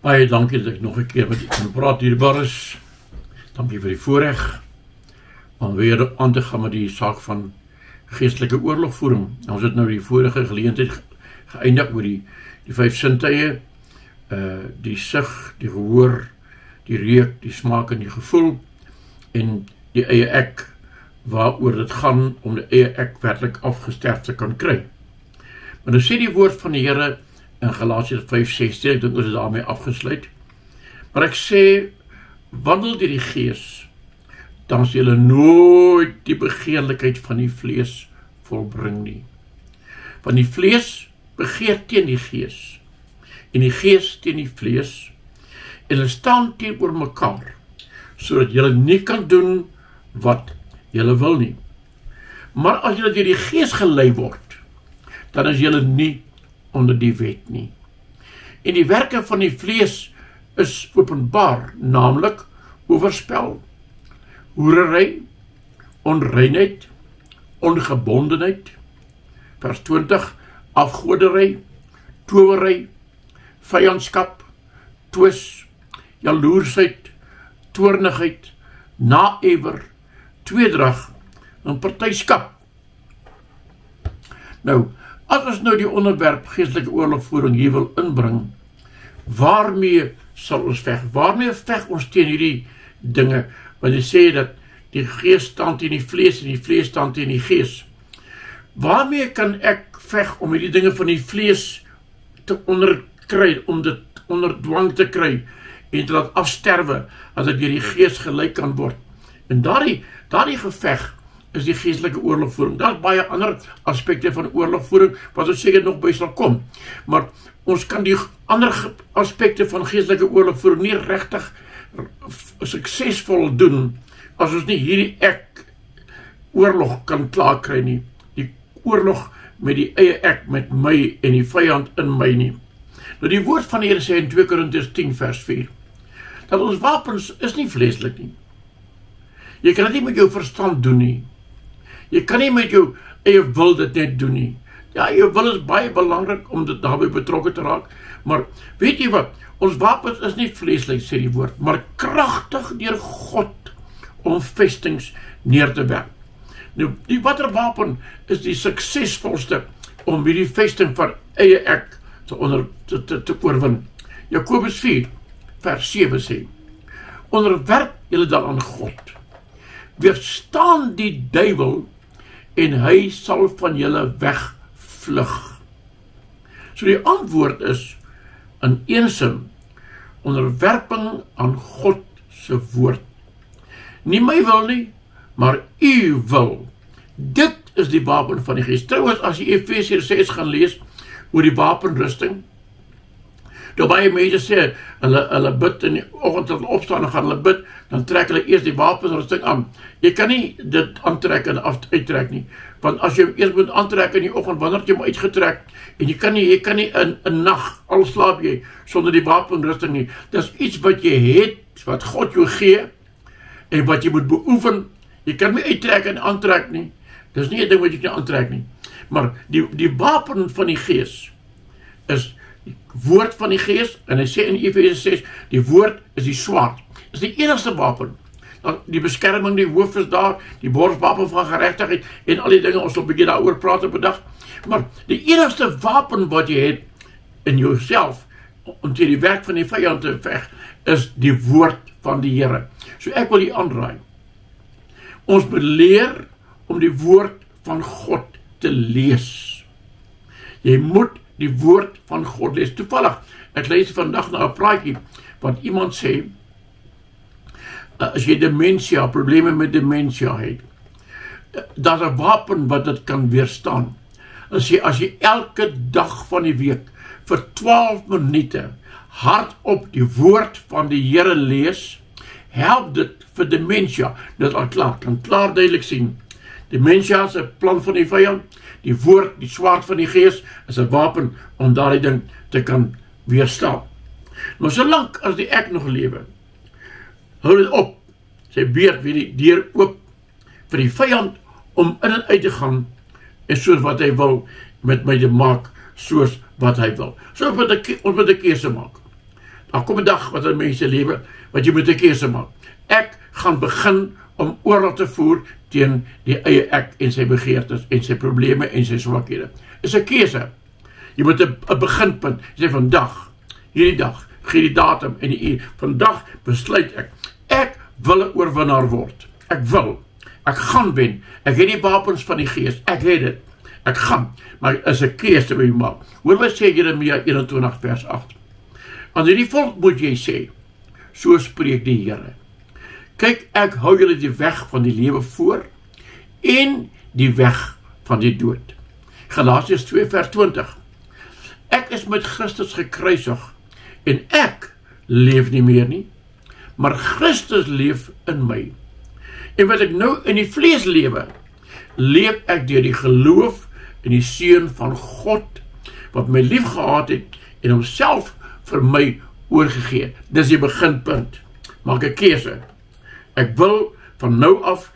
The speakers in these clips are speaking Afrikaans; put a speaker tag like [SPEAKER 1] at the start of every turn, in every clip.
[SPEAKER 1] Baie dankie dat ek nog 'n keer met u kan praat, dierbaar is. Dankie vir die voorreg om weer aan te gaan met die saak van geestelike oorlogvoering. Ons het nou die vorige geleentheid geëindig oor die 5 sintuie, die sig, die gehoor, die reuk, die smaak en die gevoel, en die eie ek, waaroor dit gaan om die eie ek werklik afgesterf te kan kry. Maar nou sê die woord van die Here in Galasiërs 5:16, ek dink ons het daarmee afgesluit, maar ek sê, wandel deur die Gees, dan sal julle nooit die begeerlikheid van die vlees volbring nie. Want die vlees begeer teen die Gees, en die Gees teen die vlees, en hulle staan teenoor mekaar, sodat julle nie kan doen wat julle wil nie. Maar as julle deur die Gees gelei word, dan is julle nie onder die wet nie. En die werke van die vlees is openbaar, naamlik oorspel, hoerery, onreinheid, ongebondenheid, vers 20, afgodery, towery, vyandskap, twis, jaloersheid, toornigheid, naëwer, tweedrag en partyskap. Nou, as ons nou die onderwerp geestelike oorlogvoering hier wil inbring, waarmee sal ons veg? Waarmee veg ons teen hierdie dinge? Want jy sê dat die Gees staan teen die vlees en die vlees staan teen die Gees. Waarmee kan ek veg om hierdie dinge van die vlees te onderkry, om dit onder dwang te kry en te laat afsterwe, as ek deur die Gees gelei kan word? En daardie geveg is die geestelike oorlogvoering. Daar is baie ander aspekte van oorlogvoering, wat ons seker nog by sal kom. Maar ons kan die ander aspekte van geestelike oorlogvoering nie regtig suksesvol doen, as ons nie hierdie ek oorlog kan klaarkry nie. Die oorlog met die eie ek, met my en die vyand in my nie. Nou die woord van die Here sê in 2 Korintiërs 10 vers 4, dat ons wapens is nie vleeslik nie. Jy kan dit nie met jou verstand doen nie. Jy kan nie met jou eie wil dit net doen nie. Ja, jou wil is baie belangrik om dit daarbij betrokke te raak, maar weet jy wat, ons wapens is nie vleeslik, sê die woord, maar kragtig deur God om vestings neer te werk. Nou, die watter wapen is die suksesvolste om hierdie vesting van eie ek te oorwin? Jakobus 4 vers 7 sê, onderwerp julle dan aan God, weerstaan die duiwel en hy sal van julle wegvlug. So die antwoord is in een sin onderwerping aan God se woord. Nie my wil nie, maar u wil. Dit is die wapen van die Gees. Trouwens, as jy Efesiërs 6 gaan lees oor die wapenrusting, daar baie mense sê, hulle bid in die oggend tot hulle opstaan en gaan hulle bid, dan trek hulle eers die wapenrusting aan. Jy kan nie dit aantrek en uittrek nie, want as jy hom eers moet aantrek in die oggend, wanneer jy hom uitgetrek, en jy kan nie in 'n nag, al slaap jy, sonder die wapenrusting nie. Dis iets wat jy het, wat God jou gee, en wat jy moet beoefen. Jy kan nie uittrek en aantrek nie. Dis nie 'n ding wat jy kan aantrek nie. Maar die wapen van die Gees is die woord van die Gees, en hy sê in Efesiërs 6, die woord is die swaard. Is die enigste wapen. Die beskerming, die hoof is daar, die borswapen van geregtigheid, en al die dinge, ons sal 'n bietjie daaroor praat op 'n dag. Maar die enigste wapen wat jy het in jouself, om teen die werk van die vyand te veg, is die woord van die Here. So ek wil die aanraai. Ons moet leer om die woord van God te lees. Jy moet die woord van God lees. Toevallig, ek lees vandag na 'n praatjie, wat iemand sê, as jy dementia, probleme met dementia het, daar's 'n wapen wat dit kan weerstaan. As jy elke dag van die week vir 12 minute hardop die woord van die Here lees, help dit vir dementia. Dit al kan klaar duidelik sien. Dementia is 'n plan van die vyand. Die woord, die swaard van die Gees, is 'n wapen om daardie ding te kan weerstaan. Maar solank as die ek nog lewe, hou dit op, sy beurt weer die deur oop vir die vyand om in en uit te gaan, en soos wat hy wil met my te maak, soos wat hy wil. So ons moet 'n keuse maak. Daar kom 'n dag wat in mense lewe, wat jy moet 'n keuse maak. Ek gaan begin om oorlog te voer teen die eie ek en sy begeertes en sy probleme en sy swakhede. Is 'n keuse. Jy moet 'n beginpunt. Jy sê vandag, hierdie dag, gee die datum en die uur. Vandag besluit ek wil 'n oorwinnaar word. Ek gaan wen. Ek het die wapens van die Gees. Ek het dit. Ek gaan. Maar is 'n keuse wat jy maak. Hoor wat sê Jeremia 21 vers 8. Aan hierdie volk moet jy sê, so spreek die Here. Kyk, ek hou julle die weg van die lewe voor en die weg van die dood. Galasiërs 2 vers 20. Ek is met Christus gekruisig en ek leef nie meer nie, maar Christus leef in my. En wat ek nou in die vlees lewe, leef ek deur die geloof in die Seun van God, wat my lief gehad het en homself vir my oorgegee. Dis die beginpunt. Maak 'n keuse. Ek wil van nou af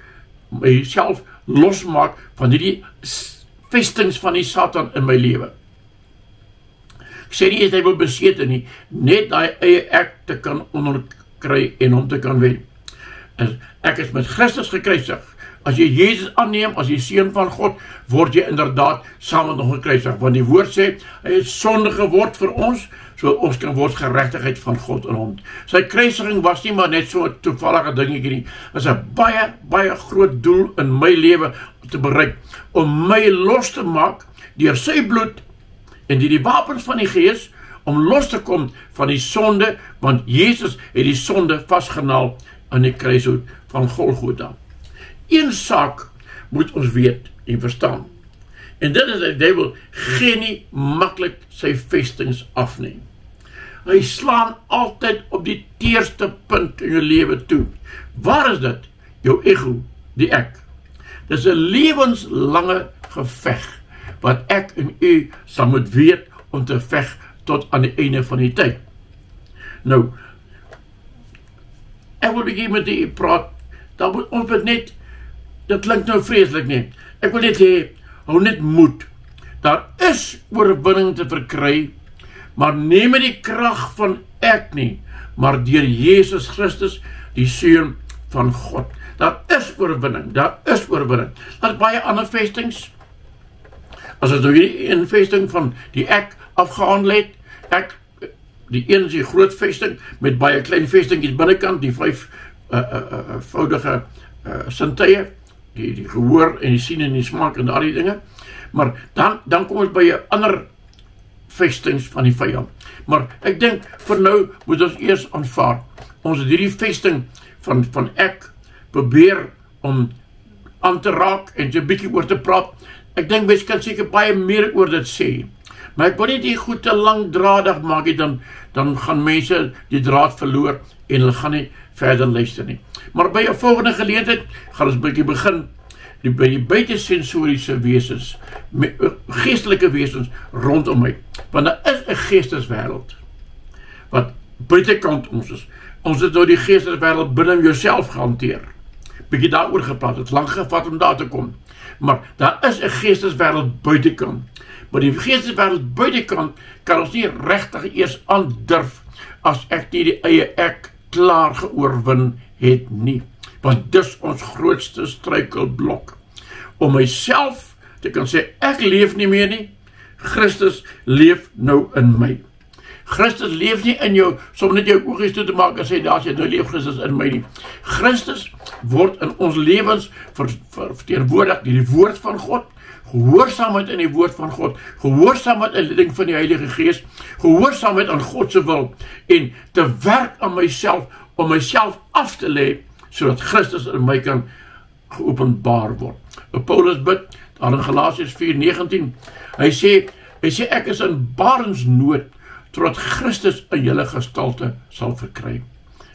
[SPEAKER 1] myself losmaak van hierdie vestings van die Satan in my lewe. Ek sê nie hy wil besete nie, net daai eie ek te kan onderkry en hom te kan wen. Ek is met Christus gekruisig. As jy Jesus aanneem as die Seun van God, word jy inderdaad saam met hom gekruisig, want die woord sê, hy het sonde geword vir ons, so ons kan word geregtigheid van God in hom. Sy kruisiging was nie maar net so 'n toevallige dingetjie nie, was 'n baie groot doel in my lewe om te bereik, om my los te maak deur sy bloed en die wapens van die Gees, om los te kom van die sonde, want Jesus het die sonde vasgenaal aan die kruishout van Golgotha. Een saak moet ons weet en verstaan. En dit is dat die duiwel gee nie maklik sy vestings afneem. Hy slaan altyd op die teerste punt in jou lewe toe. Waar is dit? Jou ego, die ek. Dit is 'n lewenslange geveg wat ek en u sal moet weet om te veg tot aan die einde van die tyd. Nou, ek wil begin met die praat, dan moet ons net, dit klink nou vreeslik nie, ek wil net hê, hou net moed, daar is oorwinning te verkry, maar neem met die krag van ek nie, maar deur Jesus Christus, die Seun van God. Daar is oorwinning, daar is oorwinning. Daar is baie ander vestings. As ons nou hierdie een vesting van die ek afgehandel het, die een is die groot vesting, met baie klein vestingkies binnekant, die 5 voudige sintuie, die gehoor en die sien en die smaak en al die dinge, maar dan kom ons by 'n ander vestings van die vyand. Maar ek dink, vir nou moet ons eers aanvaar, ons het hierdie vesting van ek probeer om aan te raak en so 'n bietjie oor te praat. Ek dink mens kan seker baie meer oor dit sê, maar ek wil nie die goed te langdradig maak nie, dan gaan mense die draad verloor en hulle gaan nie verder luister nie. Maar by 'n volgende geleentheid gaan ons 'n bietjie begin by die buitesensoriese wesens, geestelike wesens rondom my, want daar is 'n geesteswêreld wat buitekant ons is. Ons het nou die geesteswêreld binne jouself gehanteer. Bietjie daaroor gepraat, het lank gevat om daar te kom. Maar daar is 'n geesteswêreld buitekant. Maar die geesteswêreld buitekant kan ons nie regtig eers aandurf as ek nie die eie ek klaar geoorwin het nie. Want dis ons grootste struikelblok. Om myself te kan sê, ek leef nie meer nie, Christus leef nou in my. Christus leef nie in jou, som net jou oogies toe te maak en sê, daar sê, nou leef Christus in my nie. Christus word in ons lewens verteenwoordig deur die woord van God, gehoorsaamheid in die woord van God, gehoorsaamheid in leiding van die Heilige Gees, gehoorsaamheid aan God se wil, en te werk aan myself, om myself af te lê, sodat Christus in my kan geopenbaar word. Paulus bid, daar in Galasiërs 4:19, hy sê, ek is in barensnood, totdat Christus in julle gestalte sal verkry.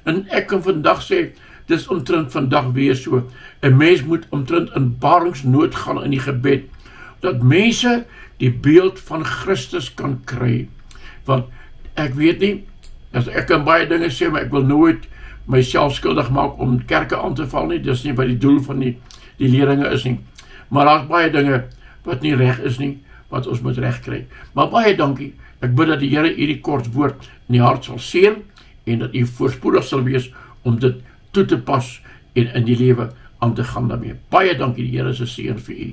[SPEAKER 1] En ek kan vandag sê, dis omtrent vandag weer so, 'n mens moet omtrent in baringsnood gaan in die gebed, dat mense die beeld van Christus kan kry. Want ek weet nie, ek kan baie dinge sê, maar ek wil nooit myself skuldig maak om kerke aan te val nie, dis nie wat die doel van die leringe is nie. Maar daar's baie dinge wat nie reg is nie, wat ons moet regkry. Maar baie dankie. Ek bid dat die Here hierdie kort woord in die hart sal seën en dat u voorspoedig sal wees om dit toe te pas en in die lewe aan te gaan daarmee. Baie dankie, die Here se seën vir u.